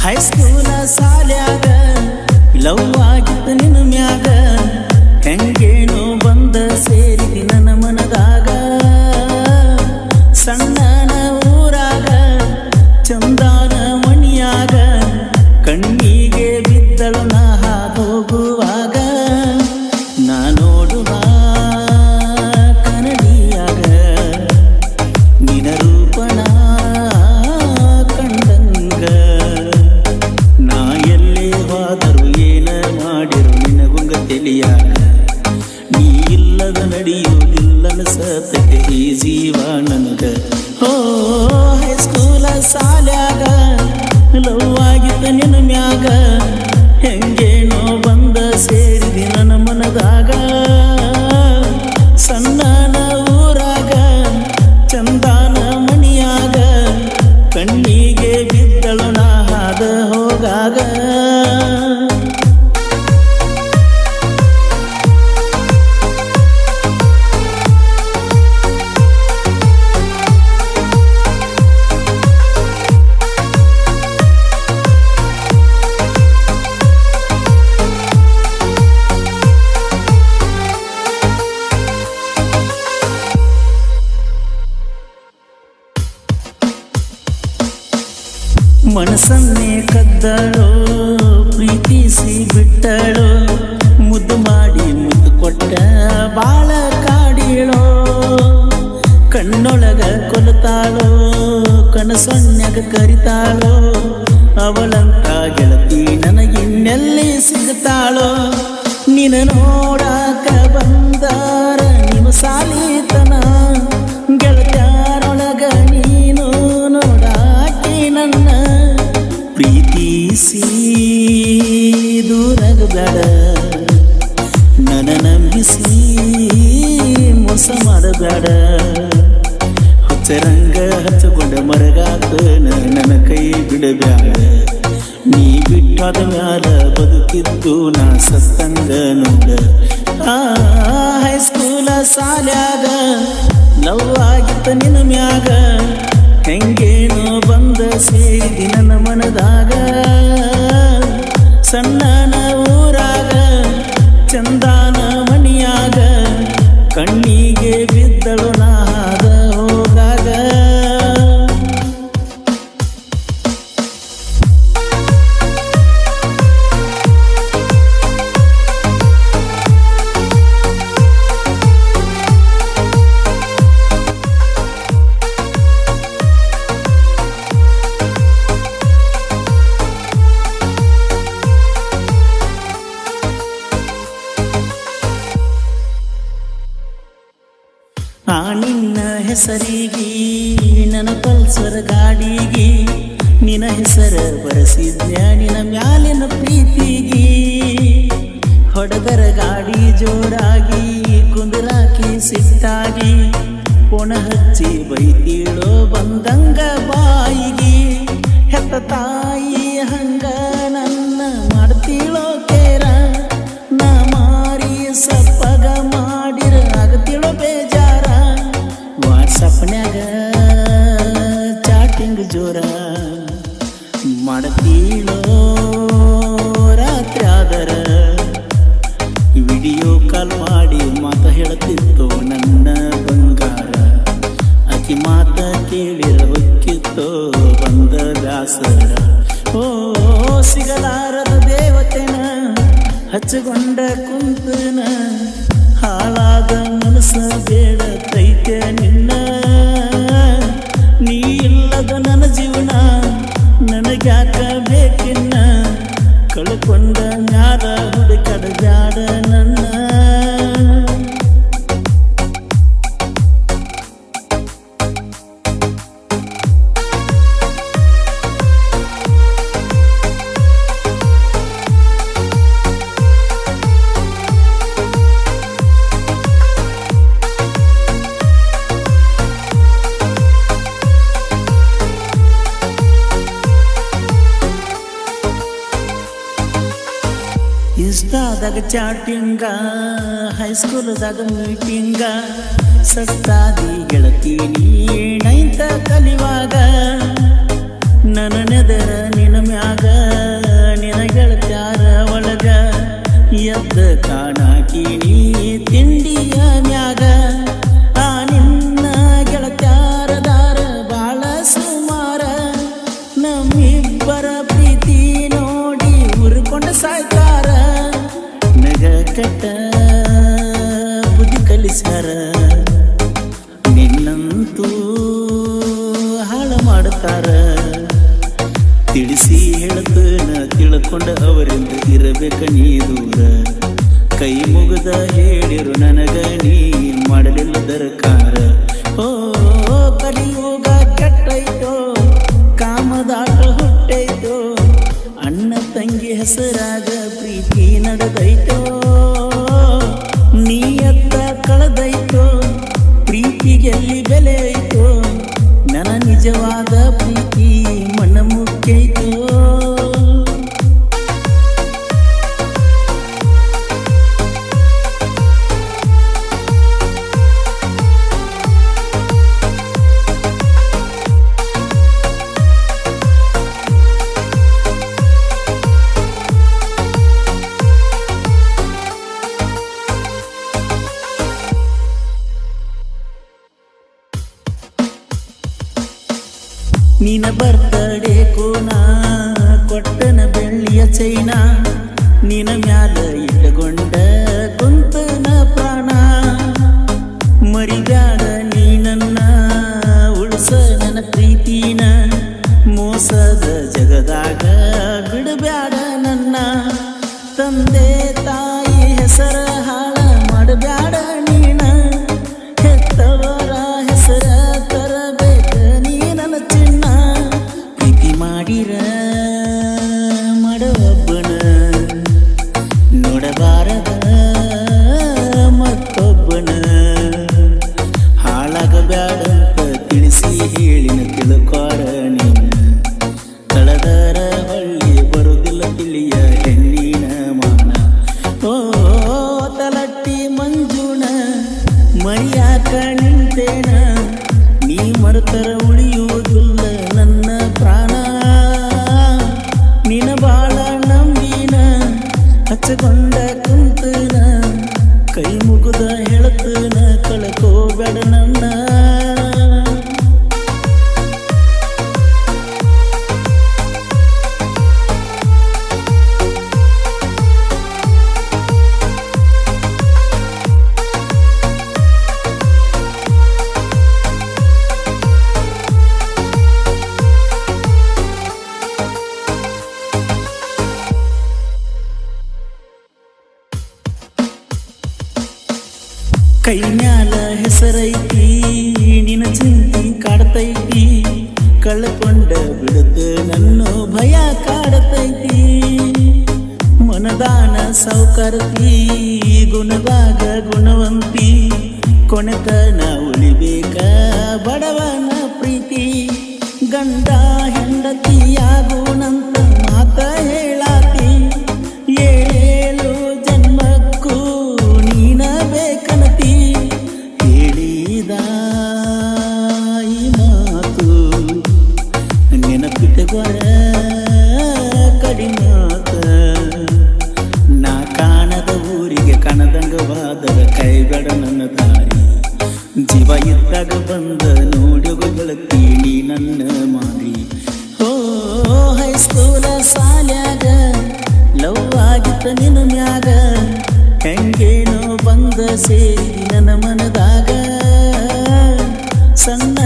ಹೈಸ್ಕೂಲ ಸಾಲ್ಯಾಗ ಲವ್ ಆಗಿತ್ತು ನಿನ್ನ ಮ್ಯಾಗ ಹೆಂಗೇನೋ ಬಂದ ಸೇರಿದಿ ನನ್ನ ಮನದಾಗ ಸಣ್ಣನ ಊರಾಗ ಚಂದಾನ ಮಣಿಯಾಗ ಕಣ್ಣಿಗೆ ಬಿದ್ದಳು ನಾ ಹೋಗುವಾಗ ನಾ ನೋಡುವ ಕನಡಿಯಾಗ ನಿನ ರೂಪಣ ಕಂಡಂಗ ನಾ ಎಲ್ಲೇ ಹೋದರು ಏನ ಮಾಡಿರು ನಿನಗುಂಗ ತಿಳಿಯಾಗ ನೀ ಇಲ್ಲದ ನಡೆಯುವುದಿಲ್ಲನ ಸತಕ್ಕೆ ಈ ಜೀವ ನನಗ ಹೋ ಹೈಸ್ಕೂಲ ಸಾಲ್ಯಾಗ ಲವ್ ಆಗಿತ್ತ ನಿನ್ನ ಮ್ಯಾಗ ಹೆಂಗೇನೋ ಬಂದ ಸೇರಿದಿ ನನ್ನ ಮನದಾಗ ಸಣ್ಣನ ಊರಾಗ ಚಂದಾನ ಮಣಿಯಾಗ ಕಣ್ಣಿಗೆ ಬಿದ್ದಳು ನಾ ಹಾದ ಹೋಗಾಗ ಮನಸ್ಸನ್ನೇ ಕದ್ದಳೋ ಪ್ರೀತಿಸಿ ಬಿಟ್ಟಳೋ ಮುದ್ದು ಮಾಡಿ ಮುದ್ದು ಕೊಟ್ಟ ಬಾಳ ಕಾಡಿಳೋ ಕಣ್ಣೊಳಗ ಕೊಲತಾಳೋ ಕನಸೊನ್ಯಾಗ ಕರಿತಾಳೋ ಅವಳಂತ ಗೆಳತಿ ನನಗಿನ್ನೆಲ್ಲಿ ಸಿಗ್ತಾಳೋ ನಿನ ನೋಡಾಕ ಬಂದಾರ ನಿಮ್ಮ ಸಾಲಿತನ ಗೆಳತ್ಯಾರೊಳಗ ನೀನು ನೋಡಾಕಿ ನನ್ನ ಪ್ರೀತಿಸಿ ದೂರಗಬೇಡ ನನ್ನ ನಂಬಿಸಿ ಮೋಸ ಮಾಡಬೇಡ ಹುಚ್ಚರಂಗ ಹಚ್ಚಕೊಂಡ ಮರಗಾತ ನನ್ನ ಕೈ ಬಿಡಬ್ಯಾಡ ನೀ ಬಿಟ್ಟಾದ ಮ್ಯಾಲ ಬದುಕಿದ್ದು ನಾ ಸತ್ತಂಗ ನೋಡ ಹೈಸ್ಕೂಲ ಸಾಲ್ಯಾಗ ಲವ್ ಆಗಿತ್ತ ನಿನ್ನ ಮ್ಯಾಗ ಹೆಂಗೇನೋ ಬಂದ ಸೇರಿದಿ ನನ್ನ ಮನದಾಗ ಸಣ್ಣನ ಊರಾಗ ಚಂದಾನ ಮಣಿಯಾಗ ಕಣ್ಣಿಗೆ ಬಿದ್ದಳು ನಾ ಹಾದ ಹೋಗಾಗ ನಿನ್ನ ಹೆಸರಿಗೆ ನನ್ನ ಪಲ್ಸರ್ ಗಾಡಿಗೆ ನಿನ್ನ ಹೆಸರ ಬರೆಸಿದ್ಯ ನಿನ್ನ ಮ್ಯಾಲಿನ ಪ್ರೀತಿಗೆ ಹೊಡೆದರ ಗಾಡಿ ಜೋರಾಗಿ ಕುಂದರಾಕಿ ಸಿಟ್ಟಾಗಿ ಪೊಣ ಹಚ್ಚಿ ಬೈತೀಳೋ ಬಂದಂಗ ಬಾಯಿಗೆ ಹೆತ್ತ ತಾಯಿ ಹಂಗ ನನ್ನ ಮಾಡ್ತೀಳೋ ಕೇರ ನಾ ಮಾರಿ ಸಪ್ಪಗ ಮಾಡಿರ ಆಗತಿಳೋ ಬೇಜಾರ ವಾಟ್ಸಪ್ನ್ಯಾಗ ಚಾಟಿಂಗ್ ಜೋರ ಮಾಡ್ತೀಳೋ ರಾತ್ರಿ ಆದರ ವಿಡಿಯೋ ಕಾಲ್ ಮಾಡಿ ಮಾತ ಹೇಳ್ತಿತ್ತು ನನ್ನ ಬಂಗಾರ ಆಕಿ ಮಾತ ಕೇಳಿರ ಹೊಕ್ಕಿತ್ತೋ ಬಂದ ದಾಸರ ಓ ಸಿಗಲಾರದ ದೇವತೆನ ಹಚ್ಚಗೊಂಡ ಕುಂತನ ಹಾಳಾದ ಮನಸ್ಸ ಬೇಡ ತೈತೆ ನಿನ್ನ ನೀ ಇಲ್ಲದ ನನ್ನ ಜೀವನ ನನಗ್ಯಾಕ ಬೇಕಿನ್ನ ಕಳ್ಕೊಂಡ ಮ್ಯಾಲ ಹುಡುಕಡ ಜಾಡ ನನ್ನ ಇನ್ಸ್ಟಾದಾಗ ಚಾಟಿಂಗ ಹೈಸ್ಕೂಲ್ದಾಗ ಮೀಟಿಂಗ ಸತ್ತಾದಿ ಗೆಳತಿ ನೀ 9th ಕಲಿವಾಗ ನನ್ನ ನೆದರ ನಿನ್ನ ಮ್ಯಾಗ ಕೆಟ್ಟ ಬುದ್ಧಿ ಕಲಿಸ್ಯಾರ ನಿನ್ನಂತೂ ಹಾಳ ಮಾಡುತ್ತಾರ ತಿಳಿಸಿ ಹೇಳತನ ತಿಳ್ಕೊಂಡ ಅವರಿಂದ ಇರಬೇಕ ನೀ ದೂರ ಕೈ ಮುಗದ ಹೇಳಿರು ನನಗ ನೀ ಮಾಡಲಿಲ್ಲ ದರಕಾರ ಓ ಕಲಿಯುಗ ಕೆಟ್ಟೈತೋ ಕಾಮದಾಟ ಹುಟ್ಟೈತೋ ಅಣ್ಣ ತಂಗಿ ಹೆಸರಾಗ ಪ್ರೀತಿ ನಡೆದೈತೋ ನೀಯತ್ತ ಕಳೆದೈತೋ ಪ್ರೀತಿಗೆಲ್ಲಿ ಬೆಲೆ ಐತೋ ನನ್ನ ನಿಜವಾದ ಪ್ರೀತಿ ಮನ ಮುಖ್ಯೈತೋ ನಿನ ಬರ್ತಡೇ ಕೋನ ಕೊಟ್ಟನ ಬೆಳ್ಳಿಯ ಚೈನ ನಿನ ಮ್ಯಾಲ ಇಟ್ಟುಕೊಂಡ ಕುಂತನ ಪ್ರಾಣ ಮರಿಬ್ಯಾಡ ನೀ ನನ್ನ ಉಳಿಸ ನನ್ನ ಪ್ರೀತಿನ ಮೋಸದ ಜಗದಾಗ ಬಿಡಬ್ಯಾಡ ನನ್ನ ತಂದೆ ತಾಯಿ ಹೆಸರ ಹಾಳ ಮಾಡಬ್ಯಾಡ ನೀನ ಹೆತ್ತವರ ಹೆಸರ ತರಬೇಕ ನೀ ನನ್ನ ಚಿನ್ನ ಪ್ರೀತಿ ಮಾಡಿರ ಮಾಡೊಬ್ಬನ ನೋಡಬಾರದ ಮತ್ತೊಬ್ಬನ ಹಾಳಾಗಬ್ಯಾಡಂತ ತಿಳಿಸಿ ಹೇಳಿನ ತಿಳ್ಕೊರ ನೀನ ಕಳೆದರ ಹೊಳ್ಳಿ ಬರುವುದಿಲ್ಲ ತಿಳಿಯ ಹೆಣ್ಣಿನ ಮಾನ ಓ ತಲಟ್ಟಿ ಮಂಜುಣ ಮರಿಯಾಕ ನಿಂತೇನ ನೀ ಮರೆತರ ಉಳಿಯುವುದಿಲ್ಲ ನನ್ನ ಪ್ರಾಣ ನಿನ ಬಾಳ ನಂಬಿನ ಹಚ್ಚಕೊಂಡ ಕುಂತನ ಕೈ ಮುಗುದ ಹೇಳತನ ಕಳ್ಕೋಬೇಡ ನನ್ನ ಕೈ ಮ್ಯಾಲ ಹೆಸರೈತಿ ನಿನ ಚಿಂತಿ ಕಾಡ್ತೈತಿ ಕಳ್ಕೊಂಡ ಬಿಡುತ್ತ ನನ್ನ ಭಯ ಕಾಡತೈತಿ ಮನದಾನ ಸೌಕರ್ತಿ ಗುಣದಾಗ ಗುಣವಂತಿ ಕೊನೆತನ ಉಳಿಬೇಕ ಬಡವನ ಪ್ರೀತಿ ಗಂಡ ಹೆಂಡತಿಯಾಗುನಂತ ಮಾತ ಹೇಳಾತಿ ಏಳೇಳು ಜನ್ಮಕ್ಕೂ ನೀನ ಬೇಕನತಿ ಹೇಳಿದ ಈ ಮಾತು ನೆನಪಿಟ್ಟಗೊರ ಕಡಿಮಾತ ನಾ ಕಾಣದ ಊರಿಗೆ ಕಣದಂಗವಾದರ ಕೈಗಡ ನನ್ನ ದಾರಿ ಜೀವ ಇದ್ದಾಗ ಬಂದ ನೋಡುಗು ಗೆಳತೀನಿ ನನ್ನ ಮಾರಿ ಓ ಹೈಸ್ಕೂಲ ಸಾಲ್ಯಾಗ ಲವ್ ಆಗಿತ್ತ ನಿನ್ನ ಮ್ಯಾಗ ಹೆಂಗೇನೋ ಬಂದ ಸೇರಿ ನನ್ನ ಮನದಾಗ ಸಣ್ಣ